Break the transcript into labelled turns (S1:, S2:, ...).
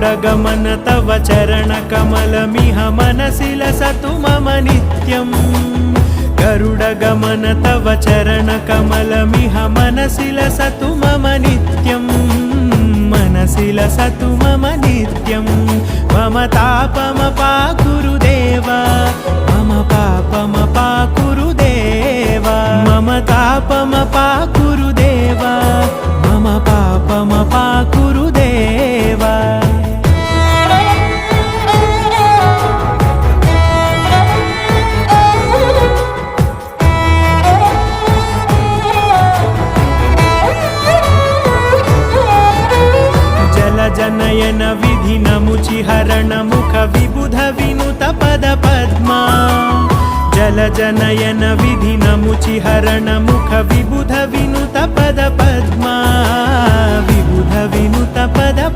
S1: गरुडगमन तव चरणकमलमिह मनसि लसतु मम नित्यम् गरुडगमन तव चरणकमलमिह मनसि लसतु मम नित्यम् मनसि लसतु मम नित्यं मम तापमपाकुरु देवा मम पापमपाकुरु देवा मम तापमपाकुरु देवा मम पापमपाकुरु देवा जनयन विधि नमुचिहरण मुख विबुध विनुत पद पद्मा जल जनयन विधि नमुचिहरण मुख विबुध विनुत पद पद्मा विबुध विनुत पद पद्मा।